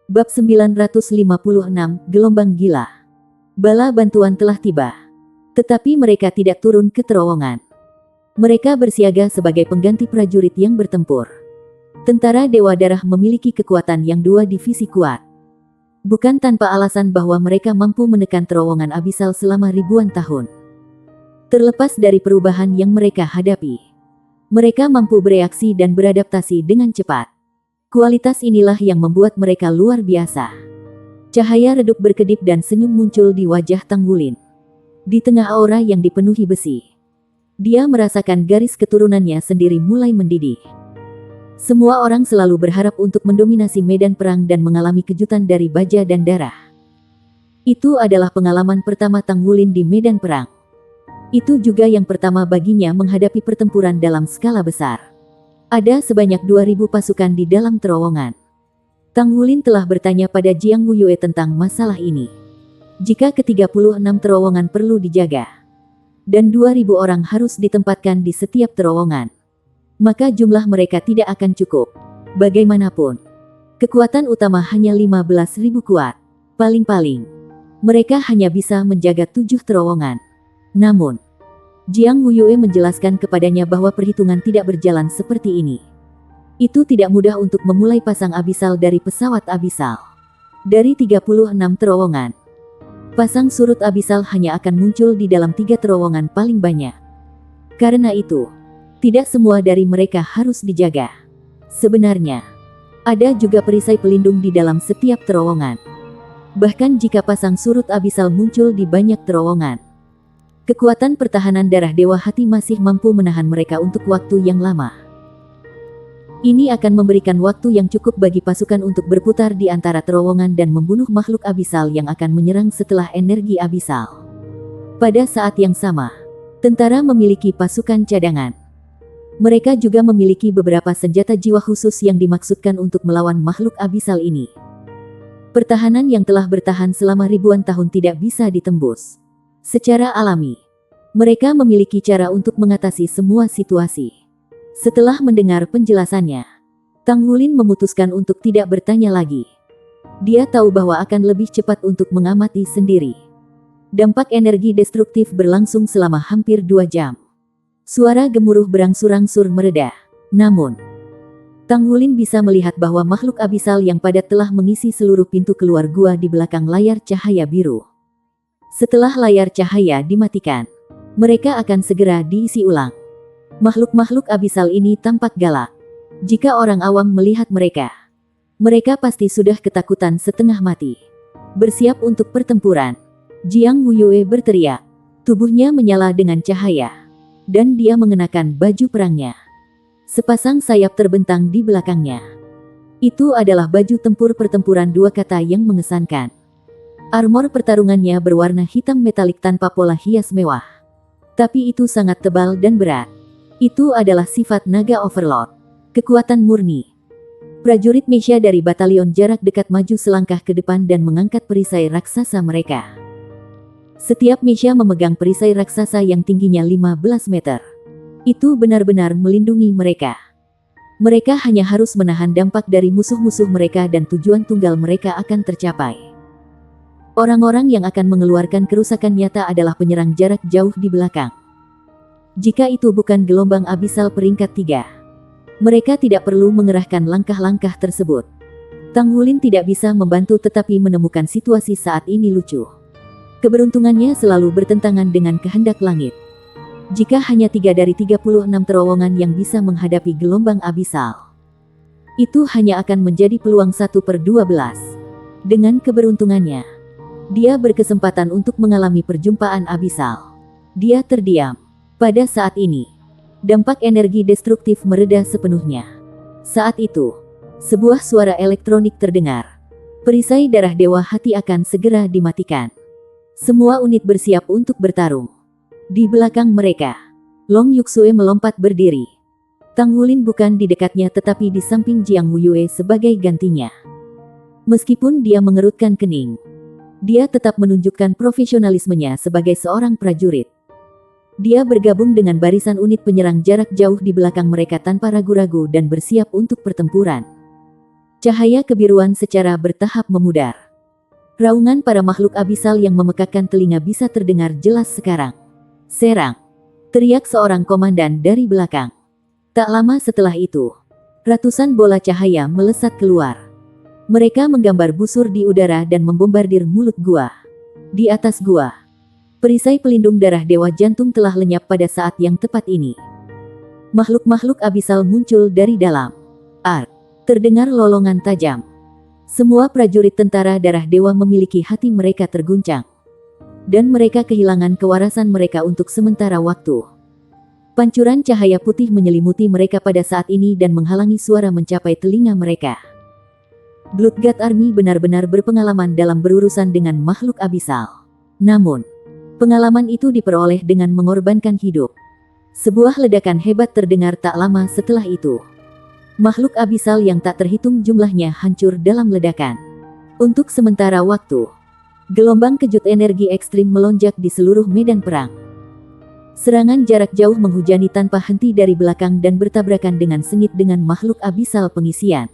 Bab 956, Gelombang Gila. Bala bantuan telah tiba. Tetapi mereka tidak turun ke terowongan. Mereka bersiaga sebagai pengganti prajurit yang bertempur. Tentara Dewa Darah memiliki kekuatan yang 2 divisi kuat. Bukan tanpa alasan bahwa mereka mampu menekan terowongan abisal selama ribuan tahun. Terlepas dari perubahan yang mereka hadapi, mereka mampu bereaksi dan beradaptasi dengan cepat. Kualitas inilah yang membuat mereka luar biasa. Cahaya redup berkedip dan senyum muncul di wajah Tanggulin. Di tengah aura yang dipenuhi besi, dia merasakan garis keturunannya sendiri mulai mendidih. Semua orang selalu berharap untuk mendominasi medan perang dan mengalami kejutan dari baja dan darah. Itu adalah pengalaman pertama Tanggulin di medan perang. Itu juga yang pertama baginya menghadapi pertempuran dalam skala besar. Ada sebanyak 2.000 pasukan di dalam terowongan. Tanggulin telah bertanya pada Jiang Wuyue tentang masalah ini. Jika ke-36 terowongan perlu dijaga, dan 2.000 orang harus ditempatkan di setiap terowongan, maka jumlah mereka tidak akan cukup. Bagaimanapun, kekuatan utama hanya 15.000 kuat. Paling-paling, mereka hanya bisa menjaga 7 terowongan. Namun, Jiang Wuyue menjelaskan kepadanya bahwa perhitungan tidak berjalan seperti ini. Itu tidak mudah untuk memulai pasang abisal dari pesawat abisal. Dari 36 terowongan, pasang surut abisal hanya akan muncul di dalam 3 terowongan paling banyak. Karena itu, tidak semua dari mereka harus dijaga. Sebenarnya, ada juga perisai pelindung di dalam setiap terowongan. Bahkan jika pasang surut abisal muncul di banyak terowongan, kekuatan pertahanan darah Dewa Hati masih mampu menahan mereka untuk waktu yang lama. Ini akan memberikan waktu yang cukup bagi pasukan untuk berputar di antara terowongan dan membunuh makhluk abisal yang akan menyerang setelah energi abisal. Pada saat yang sama, tentara memiliki pasukan cadangan. Mereka juga memiliki beberapa senjata jiwa khusus yang dimaksudkan untuk melawan makhluk abisal ini. Pertahanan yang telah bertahan selama ribuan tahun tidak bisa ditembus. Secara alami, mereka memiliki cara untuk mengatasi semua situasi. Setelah mendengar penjelasannya, Tanggulin memutuskan untuk tidak bertanya lagi. Dia tahu bahwa akan lebih cepat untuk mengamati sendiri. Dampak energi destruktif berlangsung selama hampir 2 jam. Suara gemuruh berangsur-angsur mereda. Namun, Tanggulin bisa melihat bahwa makhluk abisal yang padat telah mengisi seluruh pintu keluar gua di belakang layar cahaya biru. Setelah layar cahaya dimatikan, mereka akan segera diisi ulang. Makhluk-makhluk abisal ini tampak galak. Jika orang awam melihat mereka, mereka pasti sudah ketakutan setengah mati. Bersiap untuk pertempuran, Jiang Wuyue berteriak. Tubuhnya menyala dengan cahaya, dan dia mengenakan baju perangnya. Sepasang sayap terbentang di belakangnya. Itu adalah baju tempur pertempuran 2 kata yang mengesankan. Armor pertarungannya berwarna hitam metalik tanpa pola hias mewah. Tapi itu sangat tebal dan berat. Itu adalah sifat naga overlord. Kekuatan murni. Prajurit Mesha dari batalion jarak dekat maju selangkah ke depan dan mengangkat perisai raksasa mereka. Setiap Mesha memegang perisai raksasa yang tingginya 15 meter. Itu benar-benar melindungi mereka. Mereka hanya harus menahan dampak dari musuh-musuh mereka dan tujuan tunggal mereka akan tercapai. Orang-orang yang akan mengeluarkan kerusakan nyata adalah penyerang jarak jauh di belakang. Jika itu bukan gelombang abisal peringkat 3, mereka tidak perlu mengerahkan langkah-langkah tersebut. Tanggulin tidak bisa membantu tetapi menemukan situasi saat ini lucu. Keberuntungannya selalu bertentangan dengan kehendak langit. Jika hanya 3 dari 36 terowongan yang bisa menghadapi gelombang abisal, itu hanya akan menjadi peluang 1/12. Dengan keberuntungannya, dia berkesempatan untuk mengalami perjumpaan abisal. Dia terdiam. Pada saat ini, dampak energi destruktif mereda sepenuhnya. Saat itu, sebuah suara elektronik terdengar. Perisai darah Dewa Hati akan segera dimatikan. Semua unit bersiap untuk bertarung. Di belakang mereka, Long Yuxue melompat berdiri. Tanggulin bukan di dekatnya tetapi di samping Jiang Wuyue sebagai gantinya. Meskipun dia mengerutkan kening, dia tetap menunjukkan profesionalismenya sebagai seorang prajurit. Dia bergabung dengan barisan unit penyerang jarak jauh di belakang mereka tanpa ragu-ragu dan bersiap untuk pertempuran. Cahaya kebiruan secara bertahap memudar. Raungan para makhluk abisal yang memekakkan telinga bisa terdengar jelas sekarang. Serang! Teriak seorang komandan dari belakang. Tak lama setelah itu, ratusan bola cahaya melesat keluar. Mereka menggambar busur di udara dan membombardir mulut gua. Di atas gua, perisai pelindung darah Dewa Jantung telah lenyap pada saat yang tepat ini. Makhluk-makhluk abisal muncul dari dalam. Terdengar lolongan tajam. Semua prajurit tentara darah dewa memiliki hati mereka terguncang. Dan mereka kehilangan kewarasan mereka untuk sementara waktu. Pancuran cahaya putih menyelimuti mereka pada saat ini dan menghalangi suara mencapai telinga mereka. Bloodgod Army benar-benar berpengalaman dalam berurusan dengan makhluk abisal. Namun, pengalaman itu diperoleh dengan mengorbankan hidup. Sebuah ledakan hebat terdengar tak lama setelah itu. Makhluk abisal yang tak terhitung jumlahnya hancur dalam ledakan. Untuk sementara waktu, gelombang kejut energi ekstrim melonjak di seluruh medan perang. Serangan jarak jauh menghujani tanpa henti dari belakang dan bertabrakan dengan sengit dengan makhluk abisal pengisian.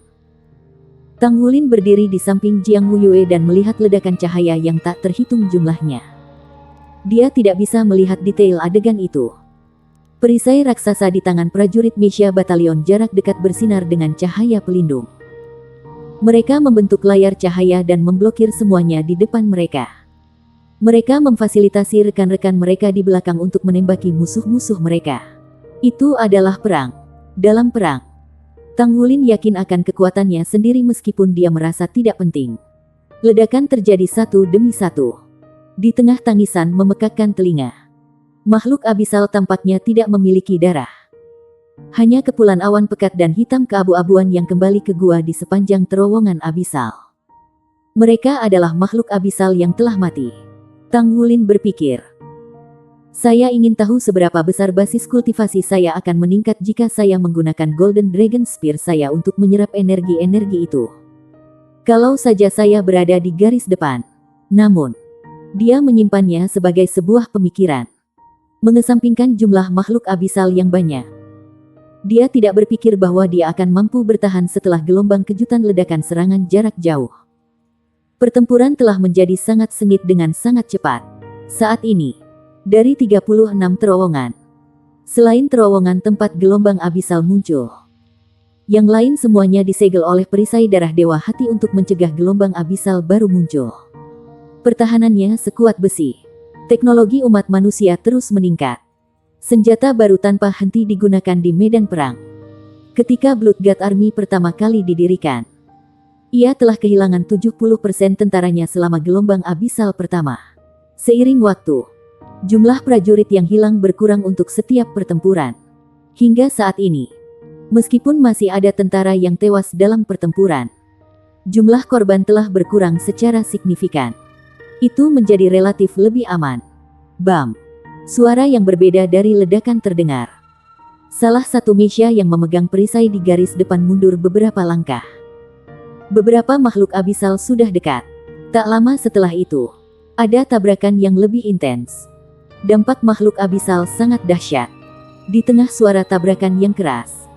Tang Wulin berdiri di samping Jiang Wuyue dan melihat ledakan cahaya yang tak terhitung jumlahnya. Dia tidak bisa melihat detail adegan itu. Perisai raksasa di tangan prajurit Meisha Batalion jarak dekat bersinar dengan cahaya pelindung. Mereka membentuk layar cahaya dan memblokir semuanya di depan mereka. Mereka memfasilitasi rekan-rekan mereka di belakang untuk menembaki musuh-musuh mereka. Itu adalah perang. Dalam perang, Tang Wulin yakin akan kekuatannya sendiri meskipun dia merasa tidak penting. Ledakan terjadi satu demi satu. Di tengah tangisan memekakkan telinga. Makhluk abisal tampaknya tidak memiliki darah. Hanya kepulan awan pekat dan hitam keabu-abuan yang kembali ke gua di sepanjang terowongan abisal. Mereka adalah makhluk abisal yang telah mati. Tang Wulin berpikir. Saya ingin tahu seberapa besar basis kultivasi saya akan meningkat jika saya menggunakan Golden Dragon Spear saya untuk menyerap energi-energi itu. Kalau saja saya berada di garis depan. Namun, dia menyimpannya sebagai sebuah pemikiran. Mengesampingkan jumlah makhluk abisal yang banyak. Dia tidak berpikir bahwa dia akan mampu bertahan setelah gelombang kejutan ledakan serangan jarak jauh. Pertempuran telah menjadi sangat sengit dengan sangat cepat. Saat ini, dari 36 terowongan, selain terowongan tempat gelombang abisal muncul, yang lain semuanya disegel oleh perisai darah dewa hati untuk mencegah gelombang abisal baru muncul. Pertahanannya sekuat besi. Teknologi umat manusia terus meningkat. Senjata baru tanpa henti digunakan di medan perang. Ketika Bloodgod Army pertama kali didirikan, ia telah kehilangan 70% tentaranya selama gelombang abisal pertama. Seiring waktu, jumlah prajurit yang hilang berkurang untuk setiap pertempuran. Hingga saat ini, meskipun masih ada tentara yang tewas dalam pertempuran, jumlah korban telah berkurang secara signifikan. Itu menjadi relatif lebih aman. Bam! Suara yang berbeda dari ledakan terdengar. Salah satu Meisha yang memegang perisai di garis depan mundur beberapa langkah. Beberapa makhluk abisal sudah dekat. Tak lama setelah itu, ada tabrakan yang lebih intens. Dampak makhluk abisal sangat dahsyat. Di tengah suara tabrakan yang keras,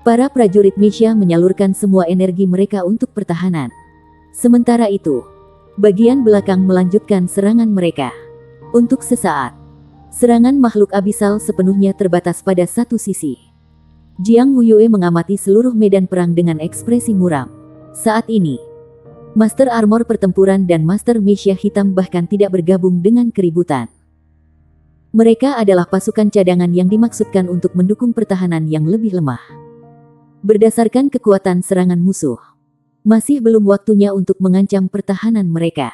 para prajurit Meisha menyalurkan semua energi mereka untuk pertahanan. Sementara itu, bagian belakang melanjutkan serangan mereka. Untuk sesaat, serangan makhluk abisal sepenuhnya terbatas pada satu sisi. Jiang Wuyue mengamati seluruh medan perang dengan ekspresi muram. Saat ini, Master Armor pertempuran dan Master Meisha hitam bahkan tidak bergabung dengan keributan. Mereka adalah pasukan cadangan yang dimaksudkan untuk mendukung pertahanan yang lebih lemah. Berdasarkan kekuatan serangan musuh, masih belum waktunya untuk mengancam pertahanan mereka.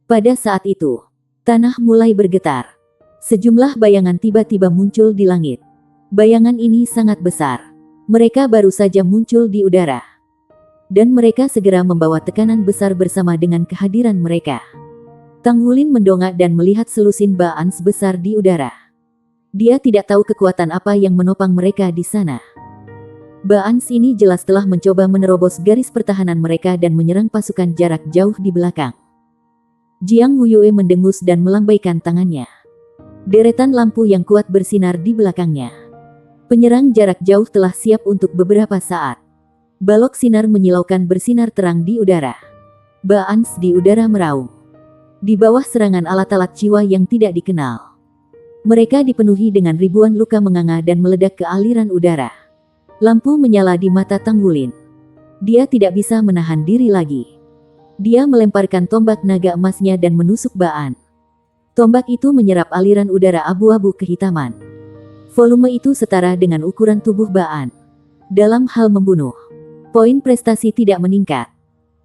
Pada saat itu, tanah mulai bergetar. Sejumlah bayangan tiba-tiba muncul di langit. Bayangan ini sangat besar. Mereka baru saja muncul di udara. Dan mereka segera membawa tekanan besar bersama dengan kehadiran mereka. Tang Wulin mendongak dan melihat selusin baan sebesar di udara. Dia tidak tahu kekuatan apa yang menopang mereka di sana. Baans ini jelas telah mencoba menerobos garis pertahanan mereka dan menyerang pasukan jarak jauh di belakang. Jiang Wuyue mendengus dan melambaikan tangannya. Deretan lampu yang kuat bersinar di belakangnya. Penyerang jarak jauh telah siap untuk beberapa saat. Balok sinar menyilaukan bersinar terang di udara. Baans di udara meraung. Di bawah serangan alat-alat jiwa yang tidak dikenal. Mereka dipenuhi dengan ribuan luka menganga dan meledak ke aliran udara. Lampu menyala di mata Tanggulin. Dia tidak bisa menahan diri lagi. Dia melemparkan tombak naga emasnya dan menusuk Baan. Tombak itu menyerap aliran udara abu-abu kehitaman. Volume itu setara dengan ukuran tubuh Baan. Dalam hal membunuh, poin prestasi tidak meningkat.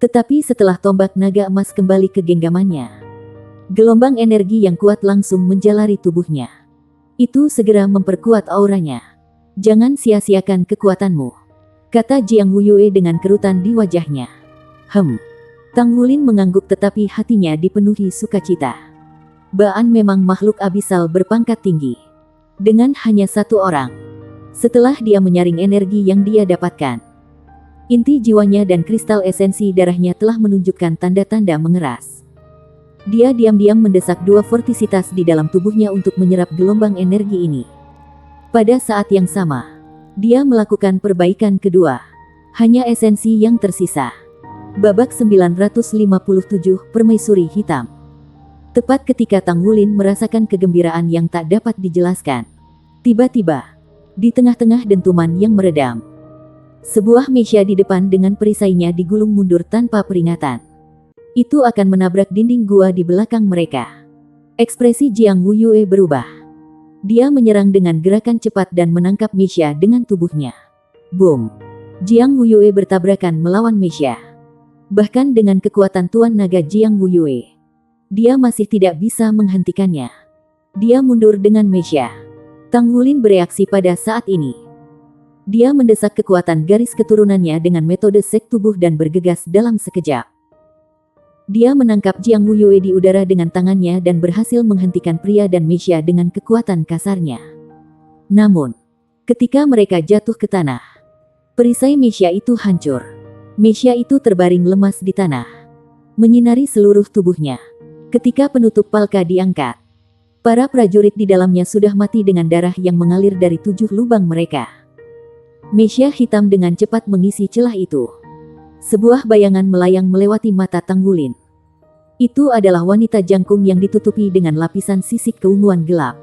Tetapi setelah tombak naga emas kembali ke genggamannya, gelombang energi yang kuat langsung menjalari tubuhnya. Itu segera memperkuat auranya. Jangan sia-siakan kekuatanmu, kata Jiang Wuyue dengan kerutan di wajahnya. Tanggulin mengangguk tetapi hatinya dipenuhi sukacita. Baan memang makhluk abisal berpangkat tinggi. Dengan hanya satu orang. Setelah dia menyaring energi yang dia dapatkan, inti jiwanya dan kristal esensi darahnya telah menunjukkan tanda-tanda mengeras. Dia diam-diam mendesak dua vortisitas di dalam tubuhnya untuk menyerap gelombang energi ini. Pada saat yang sama, dia melakukan perbaikan kedua. Hanya esensi yang tersisa. Babak 957, Permaisuri Hitam. Tepat ketika Tanggulin merasakan kegembiraan yang tak dapat dijelaskan. Tiba-tiba, di tengah-tengah dentuman yang meredam, sebuah mesia di depan dengan perisainya digulung mundur tanpa peringatan. Itu akan menabrak dinding gua di belakang mereka. Ekspresi Jiang Wuyue berubah. Dia menyerang dengan gerakan cepat dan menangkap mesia dengan tubuhnya. Boom! Jiang Wuyue bertabrakan melawan mesia. Bahkan dengan kekuatan Tuan Naga Jiang Wuyue, dia masih tidak bisa menghentikannya. Dia mundur dengan mesia. Tanggulin bereaksi pada saat ini. Dia mendesak kekuatan garis keturunannya dengan metode sek tubuh dan bergegas dalam sekejap. Dia menangkap Jiang Wuyue di udara dengan tangannya dan berhasil menghentikan pria dan mesia dengan kekuatan kasarnya. Namun, ketika mereka jatuh ke tanah, perisai mesia itu hancur. Mesia itu terbaring lemas di tanah, menyinari seluruh tubuhnya. Ketika penutup palka diangkat, para prajurit di dalamnya sudah mati dengan darah yang mengalir dari 7 lubang mereka. Mesia hitam dengan cepat mengisi celah itu. Sebuah bayangan melayang melewati mata Tanggulin. Itu adalah wanita jangkung yang ditutupi dengan lapisan sisik keunguan gelap.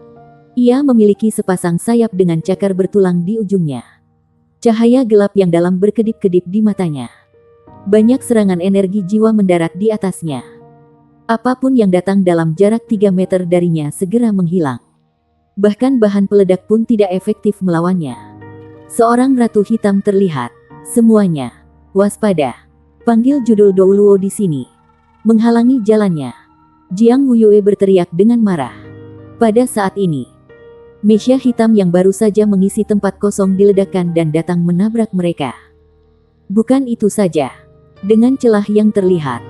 Ia memiliki sepasang sayap dengan cakar bertulang di ujungnya. Cahaya gelap yang dalam berkedip-kedip di matanya. Banyak serangan energi jiwa mendarat di atasnya. Apapun yang datang dalam jarak 3 meter darinya segera menghilang. Bahkan bahan peledak pun tidak efektif melawannya. Seorang ratu hitam terlihat. Semuanya, waspada. Panggil judul Douluo di sini. Menghalangi jalannya. Jiang Wuyue berteriak dengan marah. Pada saat ini, mesia hitam yang baru saja mengisi tempat kosong diledakkan dan datang menabrak mereka. Bukan itu saja. Dengan celah yang terlihat,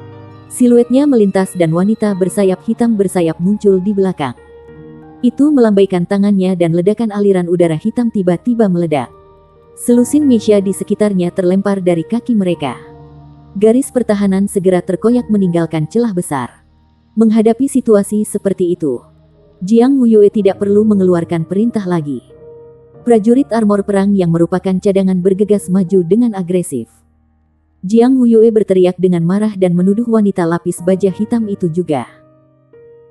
siluetnya melintas dan wanita bersayap hitam bersayap muncul di belakang. Itu melambaikan tangannya dan ledakan aliran udara hitam tiba-tiba meledak. Selusin mesia di sekitarnya terlempar dari kaki mereka. Garis pertahanan segera terkoyak meninggalkan celah besar. Menghadapi situasi seperti itu, Jiang Wuyue tidak perlu mengeluarkan perintah lagi. Prajurit armor perang yang merupakan cadangan bergegas maju dengan agresif. Jiang Wuyue berteriak dengan marah dan menuduh wanita lapis baja hitam itu juga.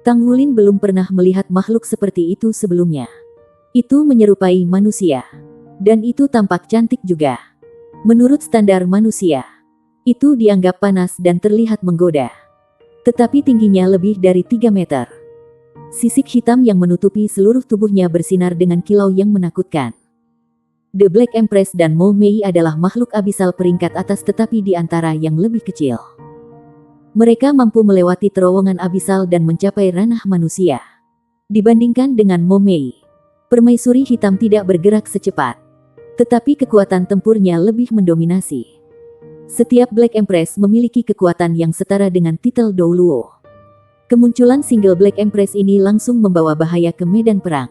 Tanggulin belum pernah melihat makhluk seperti itu sebelumnya. Itu menyerupai manusia. Dan itu tampak cantik juga. Menurut standar manusia, itu dianggap panas dan terlihat menggoda. Tetapi tingginya lebih dari 3 meter. Sisik hitam yang menutupi seluruh tubuhnya bersinar dengan kilau yang menakutkan. The Black Empress dan Mo Mei adalah makhluk abisal peringkat atas tetapi di antara yang lebih kecil. Mereka mampu melewati terowongan abisal dan mencapai ranah manusia. Dibandingkan dengan Mo Mei, permaisuri hitam tidak bergerak secepat. Tetapi kekuatan tempurnya lebih mendominasi. Setiap Black Empress memiliki kekuatan yang setara dengan titel Douluo. Kemunculan single Black Empress ini langsung membawa bahaya ke medan perang.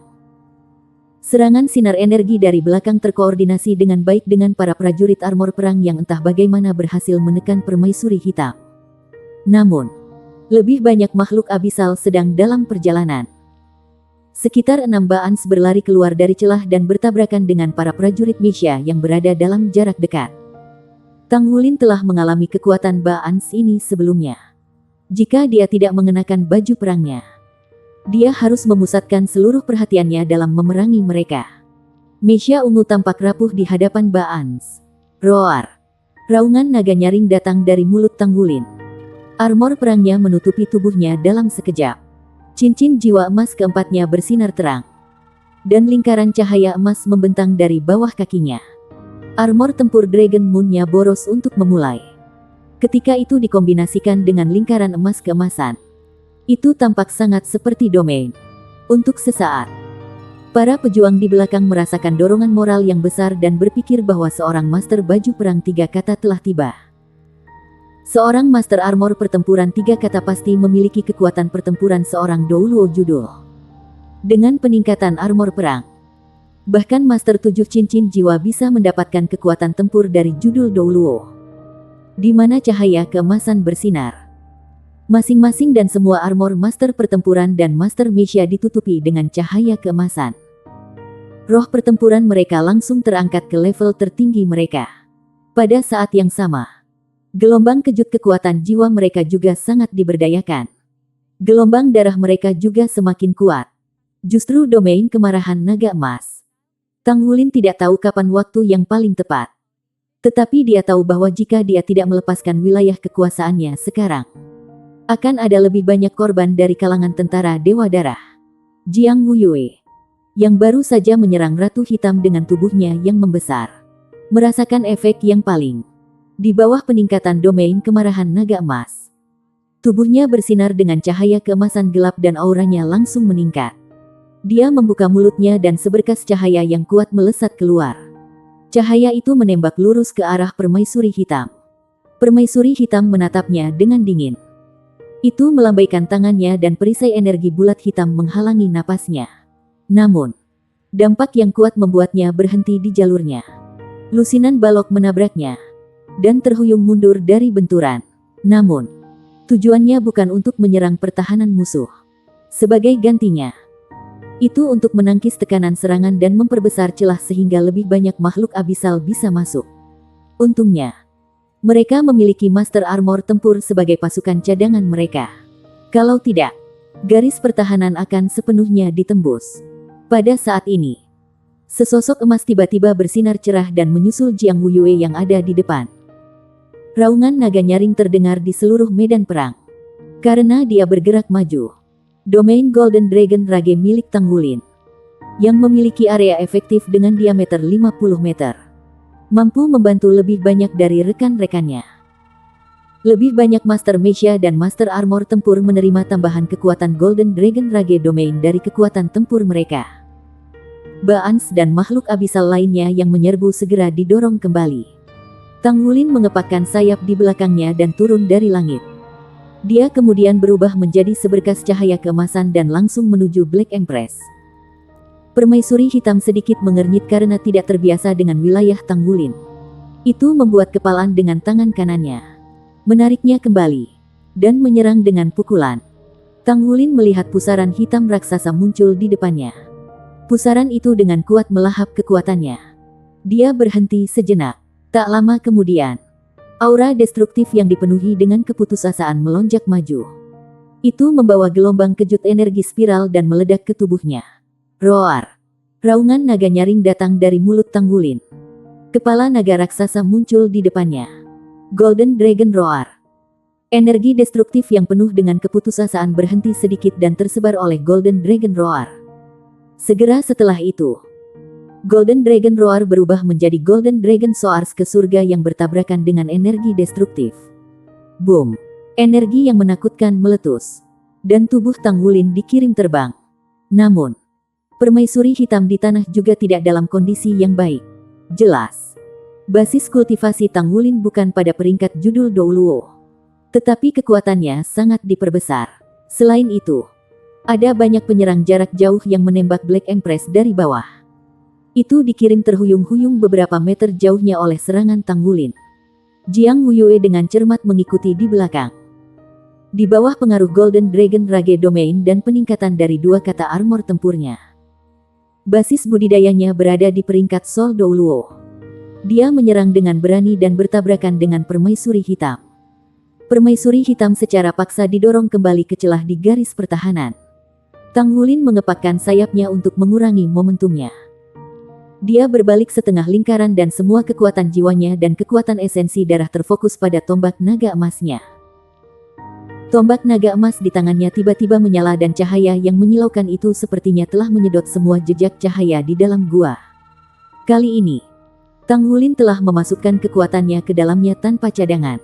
Serangan sinar energi dari belakang terkoordinasi dengan baik dengan para prajurit armor perang yang entah bagaimana berhasil menekan permaisuri hitam. Namun, lebih banyak makhluk abisal sedang dalam perjalanan. Sekitar 6 Baans berlari keluar dari celah dan bertabrakan dengan para prajurit mesia yang berada dalam jarak dekat. Tang Wulin telah mengalami kekuatan Baans ini sebelumnya. Jika dia tidak mengenakan baju perangnya, dia harus memusatkan seluruh perhatiannya dalam memerangi mereka. Mesia ungu tampak rapuh di hadapan Baans. Roar. Raungan naga nyaring datang dari mulut Tang Wulin. Armor perangnya menutupi tubuhnya dalam sekejap. Cincin jiwa emas keempatnya bersinar terang, dan lingkaran cahaya emas membentang dari bawah kakinya. Armor tempur Dragon Moon-nya boros untuk memulai. Ketika itu dikombinasikan dengan lingkaran emas keemasan, itu tampak sangat seperti domain. Untuk sesaat, para pejuang di belakang merasakan dorongan moral yang besar dan berpikir bahwa seorang master baju perang 3 kata telah tiba. Seorang master armor pertempuran 3 kata pasti memiliki kekuatan pertempuran seorang Douluo judul. Dengan peningkatan armor perang, bahkan master 7 cincin jiwa bisa mendapatkan kekuatan tempur dari judul Douluo, di mana cahaya keemasan bersinar. Masing-masing dan semua armor master pertempuran dan master Mesia ditutupi dengan cahaya keemasan. Roh pertempuran mereka langsung terangkat ke level tertinggi mereka. Pada saat yang sama, gelombang kejut kekuatan jiwa mereka juga sangat diberdayakan. Gelombang darah mereka juga semakin kuat. Justru domain kemarahan naga emas. Tang Wulin tidak tahu kapan waktu yang paling tepat. Tetapi dia tahu bahwa jika dia tidak melepaskan wilayah kekuasaannya sekarang, akan ada lebih banyak korban dari kalangan tentara Dewa Darah. Jiang Wuyue, yang baru saja menyerang Ratu Hitam dengan tubuhnya yang membesar, merasakan efek yang paling di bawah peningkatan domain kemarahan naga emas. Tubuhnya bersinar dengan cahaya keemasan gelap dan auranya langsung meningkat. Dia membuka mulutnya dan seberkas cahaya yang kuat melesat keluar. Cahaya itu menembak lurus ke arah permaisuri hitam. Permaisuri hitam menatapnya dengan dingin. Itu melambaikan tangannya dan perisai energi bulat hitam menghalangi napasnya. Namun, dampak yang kuat membuatnya berhenti di jalurnya. Lusinan balok menabraknya dan terhuyung mundur dari benturan. Namun, tujuannya bukan untuk menyerang pertahanan musuh. Sebagai gantinya, itu untuk menangkis tekanan serangan dan memperbesar celah sehingga lebih banyak makhluk abisal bisa masuk. Untungnya, mereka memiliki master armor tempur sebagai pasukan cadangan mereka. Kalau tidak, garis pertahanan akan sepenuhnya ditembus. Pada saat ini, sesosok emas tiba-tiba bersinar cerah dan menyusul Jiang Wuyue yang ada di depan. Raungan naga nyaring terdengar di seluruh medan perang. Karena dia bergerak maju. Domain Golden Dragon Rage milik Tang Wulin, yang memiliki area efektif dengan diameter 50 meter, mampu membantu lebih banyak dari rekan-rekannya. Lebih banyak Master Mesia dan Master Armor tempur menerima tambahan kekuatan Golden Dragon Rage Domain dari kekuatan tempur mereka. Baans dan makhluk abisal lainnya yang menyerbu segera didorong kembali. Tang Wulin mengepakkan sayap di belakangnya dan turun dari langit. Dia kemudian berubah menjadi seberkas cahaya keemasan dan langsung menuju Black Empress. Permaisuri hitam sedikit mengernyit karena tidak terbiasa dengan wilayah Tang Wulin. Itu membuat kepalan dengan tangan kanannya, menariknya kembali, dan menyerang dengan pukulan. Tang Wulin melihat pusaran hitam raksasa muncul di depannya. Pusaran itu dengan kuat melahap kekuatannya. Dia berhenti sejenak. Tak lama kemudian, aura destruktif yang dipenuhi dengan keputusasaan melonjak maju. Itu membawa gelombang kejut energi spiral dan meledak ke tubuhnya. Roar. Raungan naga nyaring datang dari mulut Tang Wulin. Kepala naga raksasa muncul di depannya. Golden Dragon Roar. Energi destruktif yang penuh dengan keputusasaan berhenti sedikit dan tersebar oleh Golden Dragon Roar. Segera setelah itu, Golden Dragon Roar berubah menjadi Golden Dragon Soars ke surga yang bertabrakan dengan energi destruktif. Boom! Energi yang menakutkan meletus, dan tubuh Tang Wulin dikirim terbang. Namun, permaisuri hitam di tanah juga tidak dalam kondisi yang baik. Jelas, basis kultivasi Tang Wulin bukan pada peringkat judul Douluo, tetapi kekuatannya sangat diperbesar. Selain itu, ada banyak penyerang jarak jauh yang menembak Black Empress dari bawah. Itu dikirim terhuyung-huyung beberapa meter jauhnya oleh serangan Tang Wulin. Jiang Wuyue dengan cermat mengikuti di belakang. Di bawah pengaruh Golden Dragon Rage Domain dan peningkatan dari 2 kata armor tempurnya, basis budidayanya berada di peringkat Sol Douluo. Dia menyerang dengan berani dan bertabrakan dengan permaisuri hitam. Permaisuri hitam secara paksa didorong kembali ke celah di garis pertahanan. Tang Wulin mengepakkan sayapnya untuk mengurangi momentumnya. Dia berbalik setengah lingkaran dan semua kekuatan jiwanya dan kekuatan esensi darah terfokus pada tombak naga emasnya. Tombak naga emas di tangannya tiba-tiba menyala dan cahaya yang menyilaukan itu sepertinya telah menyedot semua jejak cahaya di dalam gua. Kali ini, Tang Wulin telah memasukkan kekuatannya ke dalamnya tanpa cadangan.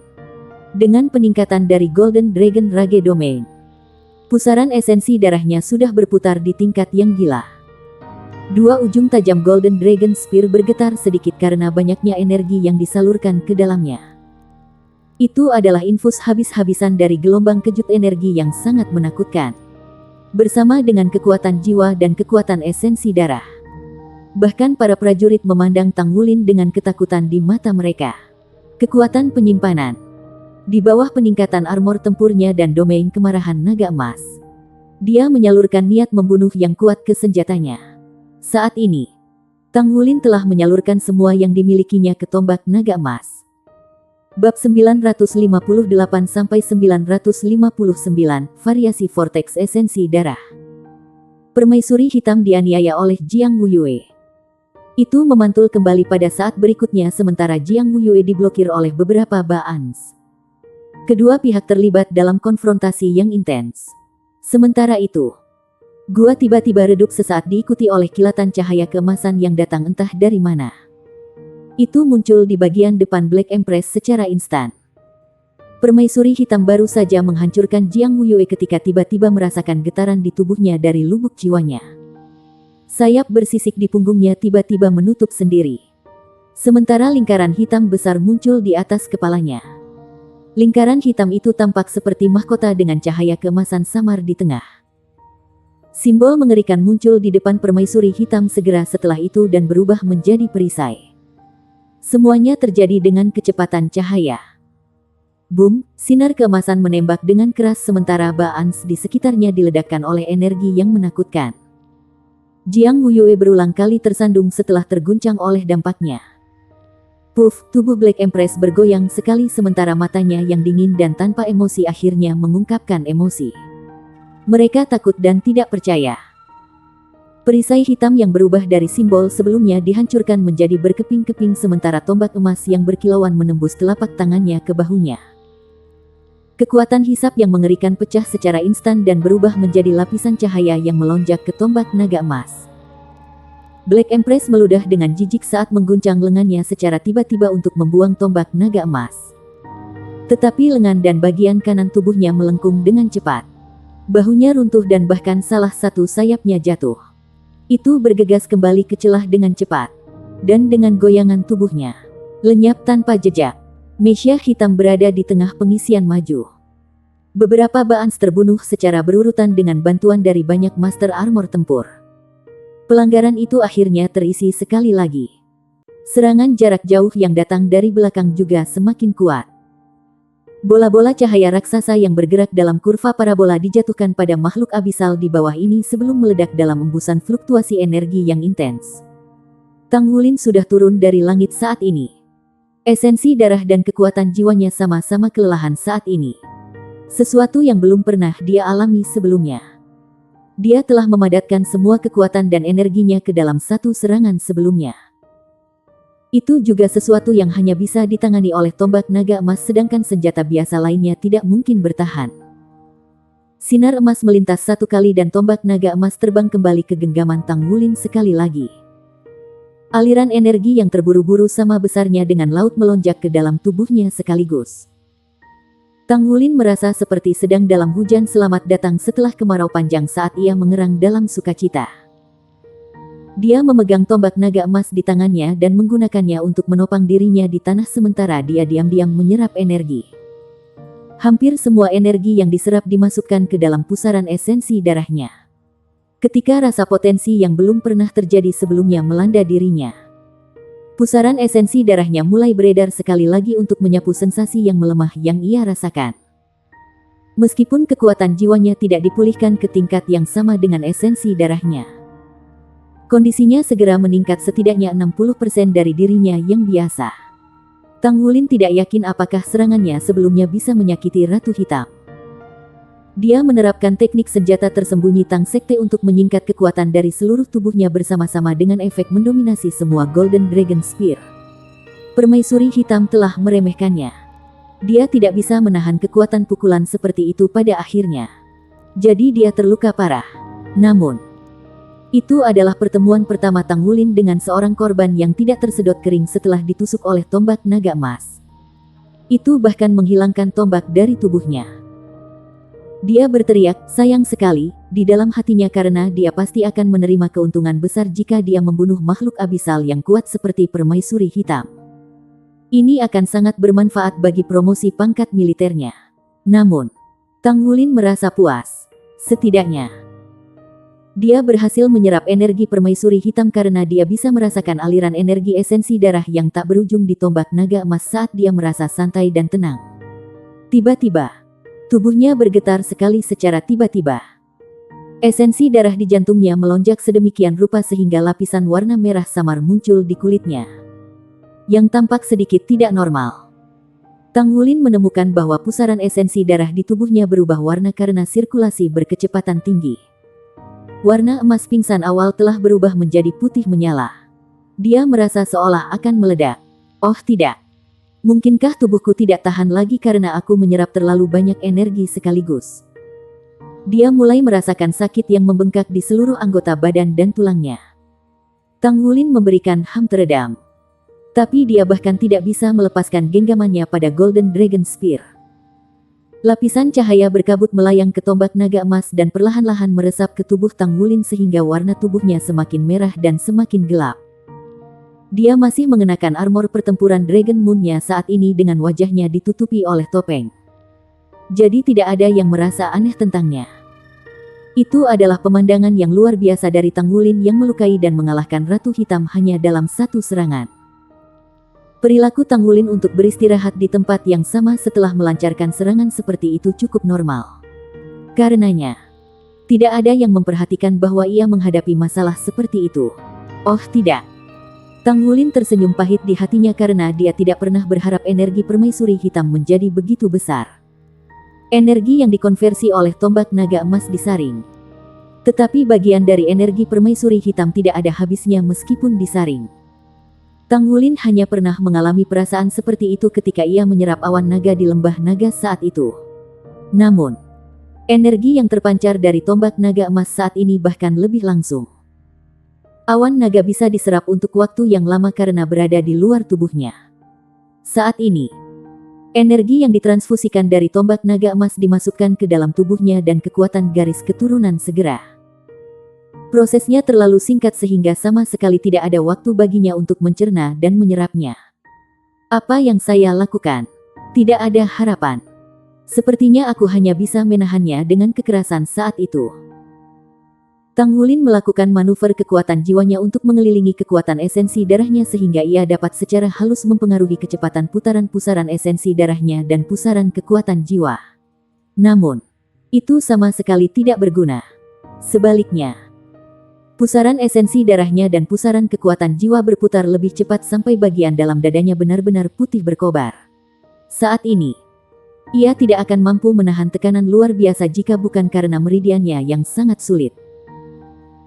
Dengan peningkatan dari Golden Dragon Rage Domain, pusaran esensi darahnya sudah berputar di tingkat yang gila. Dua ujung tajam Golden Dragon Spear bergetar sedikit karena banyaknya energi yang disalurkan ke dalamnya. Itu adalah infus habis-habisan dari gelombang kejut energi yang sangat menakutkan. Bersama dengan kekuatan jiwa dan kekuatan esensi darah. Bahkan para prajurit memandang Tang Wulin dengan ketakutan di mata mereka. Kekuatan penyimpanan. Di bawah peningkatan armor tempurnya dan domain kemarahan naga emas, dia menyalurkan niat membunuh yang kuat ke senjatanya. Saat ini, Tang Wulin telah menyalurkan semua yang dimilikinya ke tombak naga emas. Bab 958-959 Variasi Vortex Esensi Darah. Permaisuri hitam dianiaya oleh Jiang Wuyue. Itu memantul kembali pada saat berikutnya sementara Jiang Wuyue diblokir oleh beberapa Baans. Kedua pihak terlibat dalam konfrontasi yang intens. Sementara itu, gua tiba-tiba redup sesaat diikuti oleh kilatan cahaya keemasan yang datang entah dari mana. Itu muncul di bagian depan Black Empress secara instan. Permaisuri hitam baru saja menghancurkan Jiang Wuyue ketika tiba-tiba merasakan getaran di tubuhnya dari lubuk jiwanya. Sayap bersisik di punggungnya tiba-tiba menutup sendiri. Sementara lingkaran hitam besar muncul di atas kepalanya. Lingkaran hitam itu tampak seperti mahkota dengan cahaya keemasan samar di tengah. Simbol mengerikan muncul di depan permaisuri hitam segera setelah itu dan berubah menjadi perisai. Semuanya terjadi dengan kecepatan cahaya. Boom, sinar keemasan menembak dengan keras sementara Baans di sekitarnya diledakkan oleh energi yang menakutkan. Jiang Wuyue berulang kali tersandung setelah terguncang oleh dampaknya. Puff, tubuh Black Empress bergoyang sekali sementara matanya yang dingin dan tanpa emosi akhirnya mengungkapkan emosi. Mereka takut dan tidak percaya. Perisai hitam yang berubah dari simbol sebelumnya dihancurkan menjadi berkeping-keping sementara tombak emas yang berkilauan menembus telapak tangannya ke bahunya. Kekuatan hisap yang mengerikan pecah secara instan dan berubah menjadi lapisan cahaya yang melonjak ke tombak naga emas. Black Empress meludah dengan jijik saat mengguncang lengannya secara tiba-tiba untuk membuang tombak naga emas. Tetapi lengan dan bagian kanan tubuhnya melengkung dengan cepat. Bahunya runtuh dan bahkan salah satu sayapnya jatuh. Itu bergegas kembali ke celah dengan cepat. Dan dengan goyangan tubuhnya lenyap tanpa jejak. Mesia hitam berada di tengah pengisian maju. Beberapa Baans terbunuh secara berurutan dengan bantuan dari banyak master armor tempur. Pelanggaran itu akhirnya terisi sekali lagi. Serangan jarak jauh yang datang dari belakang juga semakin kuat. Bola-bola cahaya raksasa yang bergerak dalam kurva parabola dijatuhkan pada makhluk abisal di bawah ini sebelum meledak dalam embusan fluktuasi energi yang intens. Tang Wulin sudah turun dari langit saat ini. Esensi darah dan kekuatan jiwanya sama-sama kelelahan saat ini. Sesuatu yang belum pernah dia alami sebelumnya. Dia telah memadatkan semua kekuatan dan energinya ke dalam satu serangan sebelumnya. Itu juga sesuatu yang hanya bisa ditangani oleh tombak naga emas sedangkan senjata biasa lainnya tidak mungkin bertahan. Sinar emas melintas satu kali dan tombak naga emas terbang kembali ke genggaman Tang Wulin sekali lagi. Aliran energi yang terburu-buru sama besarnya dengan laut melonjak ke dalam tubuhnya sekaligus. Tang Wulin merasa seperti sedang dalam hujan selamat datang setelah kemarau panjang saat ia mengerang dalam sukacita. Dia memegang tombak naga emas di tangannya dan menggunakannya untuk menopang dirinya di tanah sementara dia diam-diam menyerap energi. Hampir semua energi yang diserap dimasukkan ke dalam pusaran esensi darahnya. Ketika rasa potensi yang belum pernah terjadi sebelumnya melanda dirinya, pusaran esensi darahnya mulai beredar sekali lagi untuk menyapu sensasi yang melemah yang ia rasakan. Meskipun kekuatan jiwanya tidak dipulihkan ke tingkat yang sama dengan esensi darahnya, Kondisinya segera meningkat setidaknya 60% dari dirinya yang biasa. Tang Wulin tidak yakin apakah serangannya sebelumnya bisa menyakiti Ratu Hitam. Dia menerapkan teknik senjata tersembunyi Tang Sekte untuk menyingkat kekuatan dari seluruh tubuhnya bersama-sama dengan efek mendominasi semua Golden Dragon Spear. Permaisuri Hitam telah meremehkannya. Dia tidak bisa menahan kekuatan pukulan seperti itu pada akhirnya. Jadi dia terluka parah. Namun, itu adalah pertemuan pertama Tang Wulin dengan seorang korban yang tidak tersedot kering setelah ditusuk oleh tombak naga emas. Itu bahkan menghilangkan tombak dari tubuhnya. Dia berteriak, sayang sekali, di dalam hatinya karena dia pasti akan menerima keuntungan besar jika dia membunuh makhluk abisal yang kuat seperti Permaisuri Hitam. Ini akan sangat bermanfaat bagi promosi pangkat militernya. Namun, Tang Wulin merasa puas. Setidaknya, dia berhasil menyerap energi Permaisuri Hitam karena dia bisa merasakan aliran energi esensi darah yang tak berujung di tombak naga emas saat dia merasa santai dan tenang. Tiba-tiba, tubuhnya bergetar sekali secara tiba-tiba. Esensi darah di jantungnya melonjak sedemikian rupa sehingga lapisan warna merah samar muncul di kulitnya, yang tampak sedikit tidak normal. Tang Wulin menemukan bahwa pusaran esensi darah di tubuhnya berubah warna karena sirkulasi berkecepatan tinggi. Warna emas pingsan awal telah berubah menjadi putih menyala. Dia merasa seolah akan meledak. Oh tidak. Mungkinkah tubuhku tidak tahan lagi karena aku menyerap terlalu banyak energi sekaligus? Dia mulai merasakan sakit yang membengkak di seluruh anggota badan dan tulangnya. Tang Wulin memberikan ham teredam. Tapi dia bahkan tidak bisa melepaskan genggamannya pada Golden Dragon Spear. Lapisan cahaya berkabut melayang ke tombak naga emas dan perlahan-lahan meresap ke tubuh Tang Wulin sehingga warna tubuhnya semakin merah dan semakin gelap. Dia masih mengenakan armor pertempuran Dragon Moon-nya saat ini dengan wajahnya ditutupi oleh topeng. Jadi tidak ada yang merasa aneh tentangnya. Itu adalah pemandangan yang luar biasa dari Tang Wulin yang melukai dan mengalahkan Ratu Hitam hanya dalam satu serangan. Perilaku Tang Wulin untuk beristirahat di tempat yang sama setelah melancarkan serangan seperti itu cukup normal. Karenanya, tidak ada yang memperhatikan bahwa ia menghadapi masalah seperti itu. Oh tidak. Tang Wulin tersenyum pahit di hatinya karena dia tidak pernah berharap energi Permaisuri Hitam menjadi begitu besar. Energi yang dikonversi oleh tombak naga emas disaring. Tetapi bagian dari energi Permaisuri Hitam tidak ada habisnya meskipun disaring. Tang Wulin hanya pernah mengalami perasaan seperti itu ketika ia menyerap awan naga di lembah naga saat itu. Namun, energi yang terpancar dari tombak naga emas saat ini bahkan lebih langsung. Awan naga bisa diserap untuk waktu yang lama karena berada di luar tubuhnya. Saat ini, energi yang ditransfusikan dari tombak naga emas dimasukkan ke dalam tubuhnya dan kekuatan garis keturunan segera. Prosesnya terlalu singkat sehingga sama sekali tidak ada waktu baginya untuk mencerna dan menyerapnya. Apa yang saya lakukan? Tidak ada harapan. Sepertinya aku hanya bisa menahannya dengan kekerasan saat itu. Tang Wulin melakukan manuver kekuatan jiwanya untuk mengelilingi kekuatan esensi darahnya sehingga ia dapat secara halus mempengaruhi kecepatan putaran pusaran esensi darahnya dan pusaran kekuatan jiwa. Namun, itu sama sekali tidak berguna. Sebaliknya, pusaran esensi darahnya dan pusaran kekuatan jiwa berputar lebih cepat sampai bagian dalam dadanya benar-benar putih berkobar. Saat ini, ia tidak akan mampu menahan tekanan luar biasa jika bukan karena meridiannya yang sangat sulit.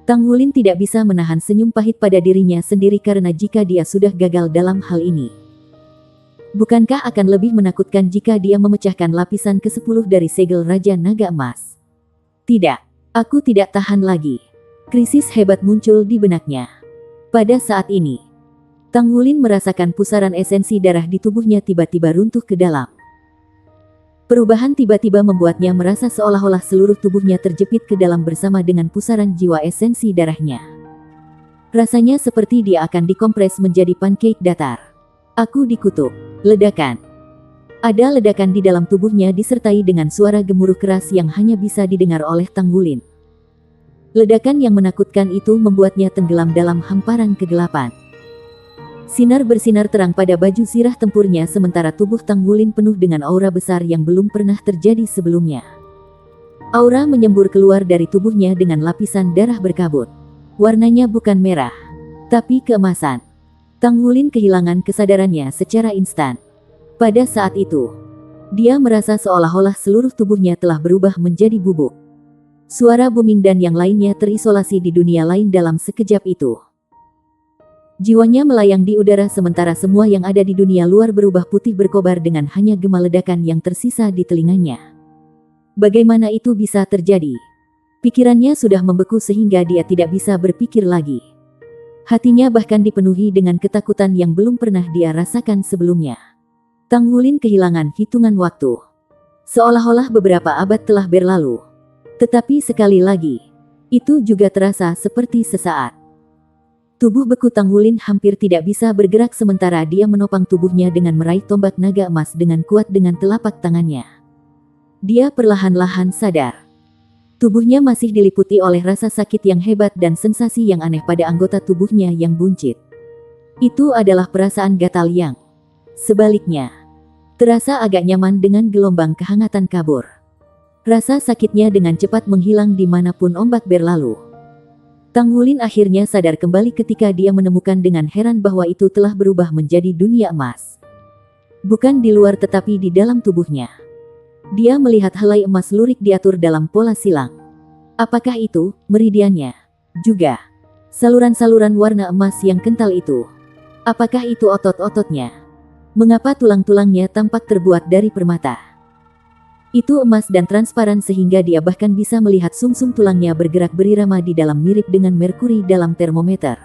Tang Wulin tidak bisa menahan senyum pahit pada dirinya sendiri karena jika dia sudah gagal dalam hal ini, bukankah akan lebih menakutkan jika dia memecahkan lapisan ke-10 dari segel Raja Naga Emas? Tidak, aku tidak tahan lagi. Krisis hebat muncul di benaknya. Pada saat ini, Tang Wulin merasakan pusaran esensi darah di tubuhnya tiba-tiba runtuh ke dalam. Perubahan tiba-tiba membuatnya merasa seolah-olah seluruh tubuhnya terjepit ke dalam bersama dengan pusaran jiwa esensi darahnya. Rasanya seperti dia akan dikompres menjadi pancake datar. Aku dikutuk. Ledakan. Ada ledakan di dalam tubuhnya disertai dengan suara gemuruh keras yang hanya bisa didengar oleh Tang Wulin. Ledakan yang menakutkan itu membuatnya tenggelam dalam hamparan kegelapan. Sinar bersinar terang pada baju zirah tempurnya sementara tubuh Tang Wulin penuh dengan aura besar yang belum pernah terjadi sebelumnya. Aura menyembur keluar dari tubuhnya dengan lapisan darah berkabut. Warnanya bukan merah, tapi keemasan. Tang Wulin kehilangan kesadarannya secara instan. Pada saat itu, dia merasa seolah-olah seluruh tubuhnya telah berubah menjadi bubuk. Suara booming dan yang lainnya terisolasi di dunia lain dalam sekejap itu. Jiwanya melayang di udara sementara semua yang ada di dunia luar berubah putih berkobar dengan hanya gema ledakan yang tersisa di telinganya. Bagaimana itu bisa terjadi? Pikirannya sudah membeku sehingga dia tidak bisa berpikir lagi. Hatinya bahkan dipenuhi dengan ketakutan yang belum pernah dia rasakan sebelumnya. Tang Wulin kehilangan hitungan waktu. Seolah-olah beberapa abad telah berlalu. Tetapi sekali lagi, itu juga terasa seperti sesaat. Tubuh beku Tang Wulin hampir tidak bisa bergerak sementara dia menopang tubuhnya dengan meraih tombak naga emas dengan kuat dengan telapak tangannya. Dia perlahan-lahan sadar. Tubuhnya masih diliputi oleh rasa sakit yang hebat dan sensasi yang aneh pada anggota tubuhnya yang buncit. Itu adalah perasaan gatal yang sebaliknya terasa agak nyaman dengan gelombang kehangatan kabur. Rasa sakitnya dengan cepat menghilang dimanapun ombak berlalu. Tang Wulin akhirnya sadar kembali ketika dia menemukan dengan heran bahwa itu telah berubah menjadi dunia emas. Bukan di luar tetapi di dalam tubuhnya. Dia melihat helai emas lurik diatur dalam pola silang. Apakah itu meridiannya? Juga saluran-saluran warna emas yang kental itu. Apakah itu otot-ototnya? Mengapa tulang-tulangnya tampak terbuat dari permata? Itu emas dan transparan sehingga dia bahkan bisa melihat sumsum tulangnya bergerak berirama di dalam mirip dengan merkuri dalam termometer.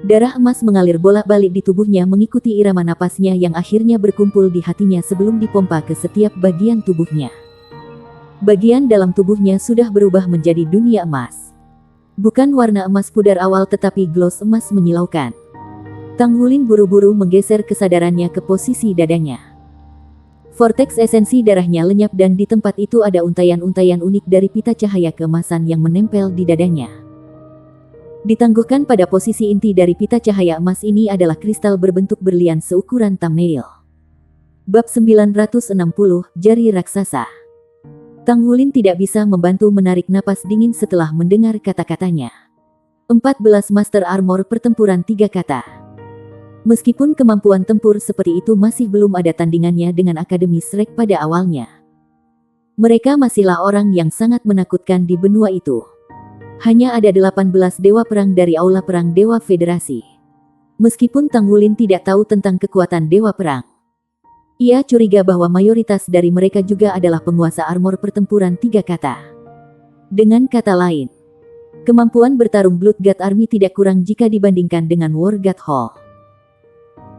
Darah emas mengalir bolak-balik di tubuhnya mengikuti irama napasnya yang akhirnya berkumpul di hatinya sebelum dipompa ke setiap bagian tubuhnya. Bagian dalam tubuhnya sudah berubah menjadi dunia emas. Bukan warna emas pudar awal tetapi gloss emas menyilaukan. Tang Wulin buru-buru menggeser kesadarannya ke posisi dadanya. Vortex esensi darahnya lenyap dan di tempat itu ada untaian-untaian unik dari pita cahaya keemasan yang menempel di dadanya. Ditangguhkan pada posisi inti dari pita cahaya emas ini adalah kristal berbentuk berlian seukuran thumbnail. Bab 960, Jari Raksasa. Tang Wulin tidak bisa membantu menarik napas dingin setelah mendengar kata-katanya. 14 Master Armor Pertempuran 3 kata. Meskipun kemampuan tempur seperti itu masih belum ada tandingannya dengan Akademi Shrek pada awalnya. Mereka masihlah orang yang sangat menakutkan di benua itu. Hanya ada 18 dewa perang dari Aula Perang Dewa Federasi. Meskipun Tang Wulin tidak tahu tentang kekuatan dewa perang, ia curiga bahwa mayoritas dari mereka juga adalah penguasa armor pertempuran 3 kata. Dengan kata lain, kemampuan bertarung Blood God Army tidak kurang jika dibandingkan dengan War God Hall.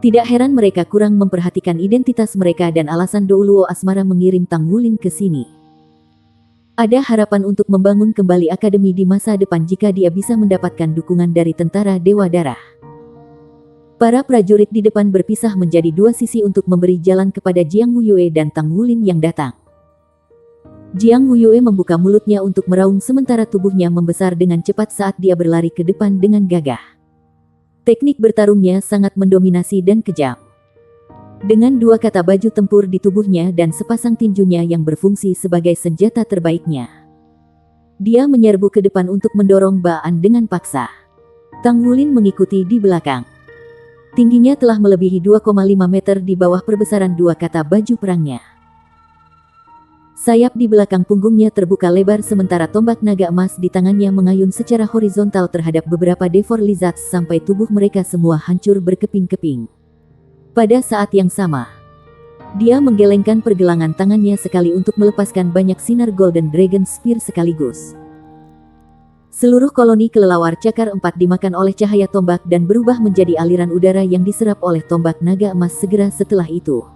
Tidak heran mereka kurang memperhatikan identitas mereka dan alasan Douluo Asmara mengirim Tang Wulin ke sini. Ada harapan untuk membangun kembali akademi di masa depan jika dia bisa mendapatkan dukungan dari tentara Dewa Darah. Para prajurit di depan berpisah menjadi dua sisi untuk memberi jalan kepada Jiang Wuyue dan Tang Wulin yang datang. Jiang Wuyue membuka mulutnya untuk meraung sementara tubuhnya membesar dengan cepat saat dia berlari ke depan dengan gagah. Teknik bertarungnya sangat mendominasi dan kejam. Dengan 2 kata baju tempur di tubuhnya dan sepasang tinjunya yang berfungsi sebagai senjata terbaiknya, dia menyerbu ke depan untuk mendorong Baan dengan paksa. Tang Wulin mengikuti di belakang. Tingginya telah melebihi 2,5 meter di bawah perbesaran 2 kata baju perangnya. Sayap di belakang punggungnya terbuka lebar sementara tombak naga emas di tangannya mengayun secara horizontal terhadap beberapa Devor Lizards sampai tubuh mereka semua hancur berkeping-keping. Pada saat yang sama, dia menggelengkan pergelangan tangannya sekali untuk melepaskan banyak sinar Golden Dragon Spear sekaligus. Seluruh koloni kelelawar cakar 4 dimakan oleh cahaya tombak dan berubah menjadi aliran udara yang diserap oleh tombak naga emas segera setelah itu.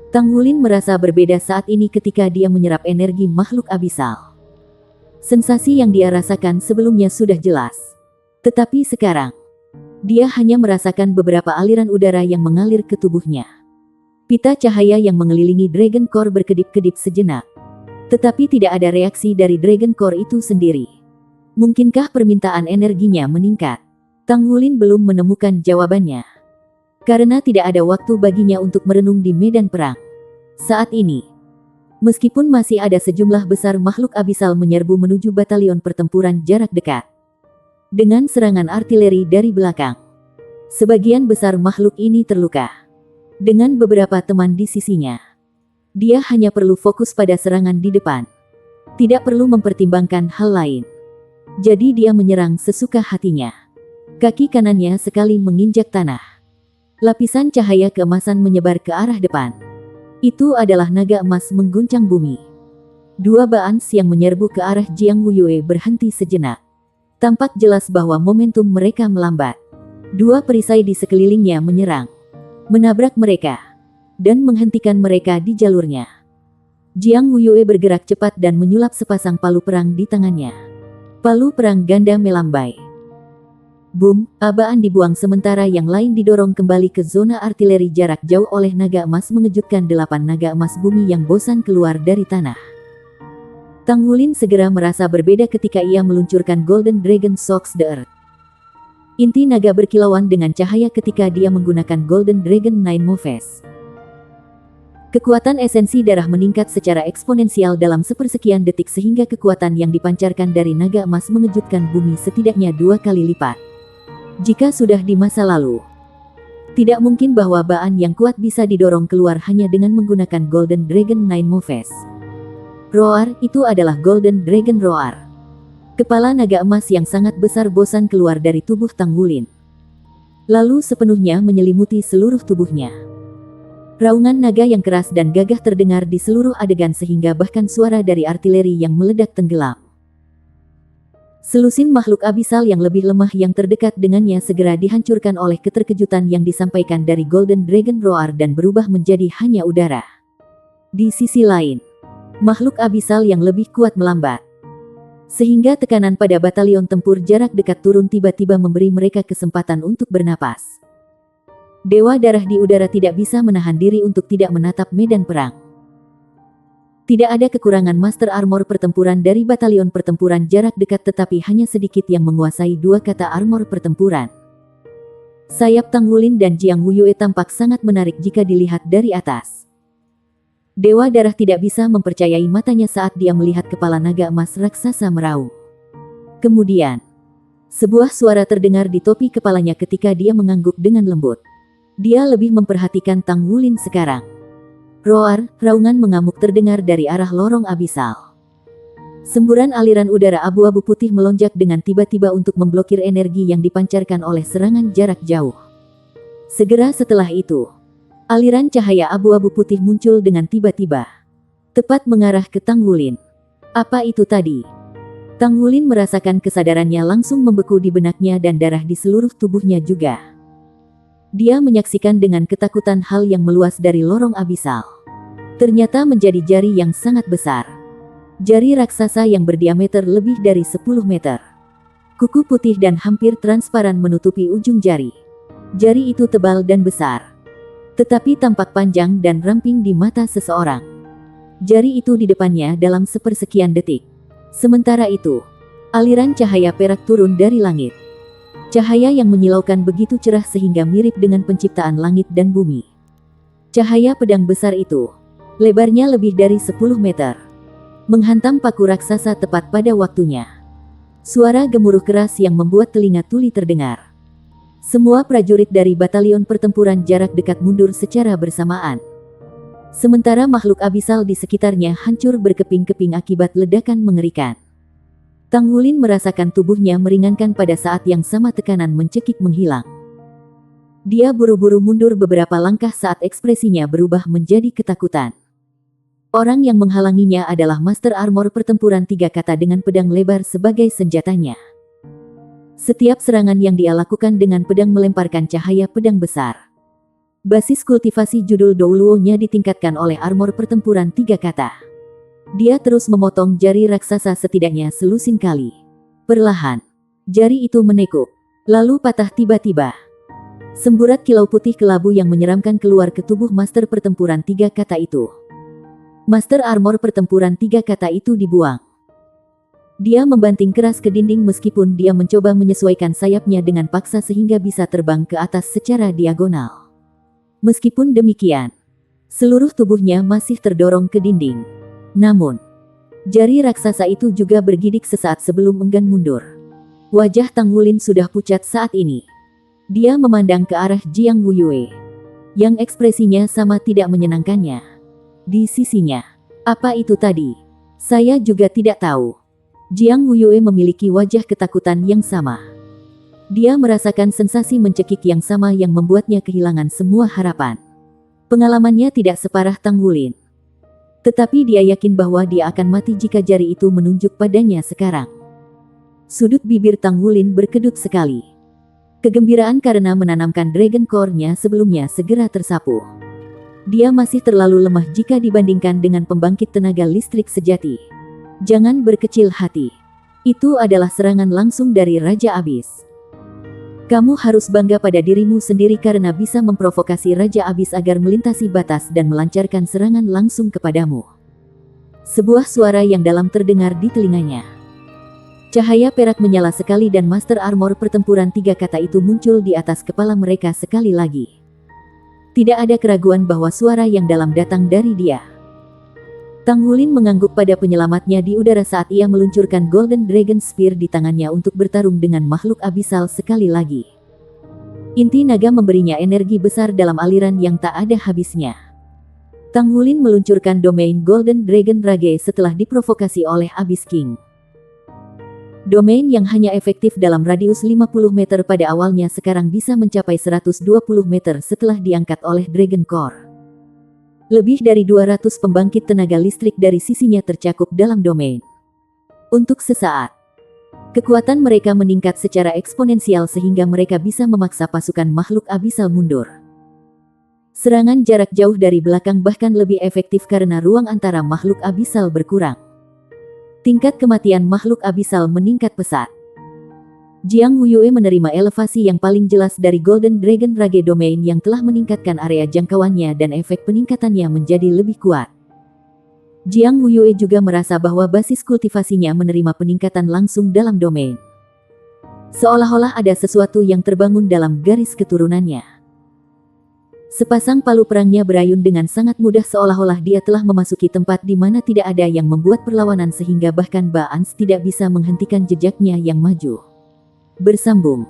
Tang Wulin merasa berbeda saat ini ketika dia menyerap energi makhluk abisal. Sensasi yang dia rasakan sebelumnya sudah jelas. Tetapi sekarang, dia hanya merasakan beberapa aliran udara yang mengalir ke tubuhnya. Pita cahaya yang mengelilingi Dragon Core berkedip-kedip sejenak. Tetapi tidak ada reaksi dari Dragon Core itu sendiri. Mungkinkah permintaan energinya meningkat? Tang Wulin belum menemukan jawabannya. Karena tidak ada waktu baginya untuk merenung di medan perang. Saat ini, meskipun masih ada sejumlah besar makhluk abisal menyerbu menuju batalion pertempuran jarak dekat, dengan serangan artileri dari belakang. Sebagian besar makhluk ini terluka. Dengan beberapa teman di sisinya, dia hanya perlu fokus pada serangan di depan. Tidak perlu mempertimbangkan hal lain. Jadi dia menyerang sesuka hatinya. Kaki kanannya sekali menginjak tanah. Lapisan cahaya keemasan menyebar ke arah depan. Itu adalah naga emas mengguncang bumi. Dua Baans yang menyerbu ke arah Jiang Wuyue berhenti sejenak. Tampak jelas bahwa momentum mereka melambat. Dua perisai di sekelilingnya menyerang, menabrak mereka, dan menghentikan mereka di jalurnya. Jiang Wuyue bergerak cepat dan menyulap sepasang palu perang di tangannya. Palu perang ganda melambai. Boom, Baan dibuang sementara yang lain didorong kembali ke zona artileri jarak jauh oleh naga emas mengejutkan 8 naga emas bumi yang bosan keluar dari tanah. Tang Wulin segera merasa berbeda ketika ia meluncurkan Golden Dragon Shocks the Earth. Inti naga berkilauan dengan cahaya ketika dia menggunakan Golden Dragon Nine Moves. Kekuatan esensi darah meningkat secara eksponensial dalam sepersekian detik sehingga kekuatan yang dipancarkan dari naga emas mengejutkan bumi setidaknya 2 kali lipat. Jika sudah di masa lalu, tidak mungkin bahwa Baan yang kuat bisa didorong keluar hanya dengan menggunakan Golden Dragon Nine Moves. Roar, itu adalah Golden Dragon Roar. Kepala naga emas yang sangat besar bosan keluar dari tubuh Tang Wulin. Lalu sepenuhnya menyelimuti seluruh tubuhnya. Raungan naga yang keras dan gagah terdengar di seluruh adegan sehingga bahkan suara dari artileri yang meledak tenggelam. Selusin makhluk abisal yang lebih lemah yang terdekat dengannya segera dihancurkan oleh keterkejutan yang disampaikan dari Golden Dragon Roar dan berubah menjadi hanya udara. Di sisi lain, makhluk abisal yang lebih kuat melambat. Sehingga tekanan pada batalion tempur jarak dekat turun tiba-tiba memberi mereka kesempatan untuk bernapas. Dewa darah di udara tidak bisa menahan diri untuk tidak menatap medan perang. Tidak ada kekurangan master armor pertempuran dari batalion pertempuran jarak dekat tetapi hanya sedikit yang menguasai 2 kata armor pertempuran. Sayap Tang Wulin dan Jiang Wuyue tampak sangat menarik jika dilihat dari atas. Dewa darah tidak bisa mempercayai matanya saat dia melihat kepala naga emas raksasa meraung. Kemudian, sebuah suara terdengar di topi kepalanya ketika dia mengangguk dengan lembut. Dia lebih memperhatikan Tang Wulin sekarang. Roar, raungan mengamuk terdengar dari arah lorong abisal. Semburan aliran udara abu-abu putih melonjak dengan tiba-tiba untuk memblokir energi yang dipancarkan oleh serangan jarak jauh. Segera setelah itu, aliran cahaya abu-abu putih muncul dengan tiba-tiba, tepat mengarah ke Tang Wulin. Apa itu tadi? Tang Wulin merasakan kesadarannya langsung membeku di benaknya dan darah di seluruh tubuhnya juga. Dia menyaksikan dengan ketakutan hal yang meluas dari lorong abisal. Ternyata menjadi jari yang sangat besar. Jari raksasa yang berdiameter lebih dari 10 meter. Kuku putih dan hampir transparan menutupi ujung jari. Jari itu tebal dan besar, tetapi tampak panjang dan ramping di mata seseorang. Jari itu di depannya dalam sepersekian detik. Sementara itu, aliran cahaya perak turun dari langit. Cahaya yang menyilaukan begitu cerah sehingga mirip dengan penciptaan langit dan bumi. Cahaya pedang besar itu, lebarnya lebih dari 10 meter, menghantam paku raksasa tepat pada waktunya. Suara gemuruh keras yang membuat telinga tuli terdengar. Semua prajurit dari batalion pertempuran jarak dekat mundur secara bersamaan. Sementara makhluk abisal di sekitarnya hancur berkeping-keping akibat ledakan mengerikan. Tang Wulin merasakan tubuhnya meringankan pada saat yang sama tekanan mencekik menghilang. Dia buru-buru mundur beberapa langkah saat ekspresinya berubah menjadi ketakutan. Orang yang menghalanginya adalah master armor pertempuran 3 kata dengan pedang lebar sebagai senjatanya. Setiap serangan yang dia lakukan dengan pedang melemparkan cahaya pedang besar. Basis kultivasi judul Douluo-nya ditingkatkan oleh armor pertempuran 3 kata. Dia terus memotong jari raksasa setidaknya selusin kali. Perlahan, jari itu menekuk, lalu patah tiba-tiba. Semburat kilau putih kelabu yang menyeramkan keluar ke tubuh master pertempuran 3 kata itu. Master armor pertempuran 3 kata itu dibuang. Dia membanting keras ke dinding meskipun dia mencoba menyesuaikan sayapnya dengan paksa sehingga bisa terbang ke atas secara diagonal. Meskipun demikian, seluruh tubuhnya masih terdorong ke dinding. Namun, jari raksasa itu juga bergidik sesaat sebelum enggan mundur. Wajah Tang Wulin sudah pucat saat ini. Dia memandang ke arah Jiang Wuyue, yang ekspresinya sama tidak menyenangkannya. Di sisinya, apa itu tadi? Saya juga tidak tahu. Jiang Wuyue memiliki wajah ketakutan yang sama. Dia merasakan sensasi mencekik yang sama yang membuatnya kehilangan semua harapan. Pengalamannya tidak separah Tang Wulin. Tetapi dia yakin bahwa dia akan mati jika jari itu menunjuk padanya sekarang. Sudut bibir Tang Wulin berkedut sekali. Kegembiraan karena menanamkan Dragon Core-nya sebelumnya segera tersapu. Dia masih terlalu lemah jika dibandingkan dengan pembangkit tenaga listrik sejati. Jangan berkecil hati. Itu adalah serangan langsung dari Raja Abis. Kamu harus bangga pada dirimu sendiri karena bisa memprovokasi Raja Abis agar melintasi batas dan melancarkan serangan langsung kepadamu. Sebuah suara yang dalam terdengar di telinganya. Cahaya perak menyala sekali dan Master Armor pertempuran 3 kata itu muncul di atas kepala mereka sekali lagi. Tidak ada keraguan bahwa suara yang dalam datang dari dia. Tang Wulin mengangguk pada penyelamatnya di udara saat ia meluncurkan Golden Dragon Spear di tangannya untuk bertarung dengan makhluk abisal sekali lagi. Inti naga memberinya energi besar dalam aliran yang tak ada habisnya. Tang Wulin meluncurkan domain Golden Dragon Rage setelah diprovokasi oleh Abyss King. Domain yang hanya efektif dalam radius 50 meter pada awalnya sekarang bisa mencapai 120 meter setelah diangkat oleh Dragon Core. Lebih dari 200 pembangkit tenaga listrik dari sisinya tercakup dalam domain. Untuk sesaat, kekuatan mereka meningkat secara eksponensial sehingga mereka bisa memaksa pasukan makhluk abisal mundur. Serangan jarak jauh dari belakang bahkan lebih efektif karena ruang antara makhluk abisal berkurang. Tingkat kematian makhluk abisal meningkat pesat. Jiang Wuyue menerima elevasi yang paling jelas dari Golden Dragon Rage Domain yang telah meningkatkan area jangkauannya dan efek peningkatannya menjadi lebih kuat. Jiang Wuyue juga merasa bahwa basis kultivasinya menerima peningkatan langsung dalam domain. Seolah-olah ada sesuatu yang terbangun dalam garis keturunannya. Sepasang palu perangnya berayun dengan sangat mudah seolah-olah dia telah memasuki tempat di mana tidak ada yang membuat perlawanan sehingga bahkan Baans tidak bisa menghentikan jejaknya yang maju. Bersambung.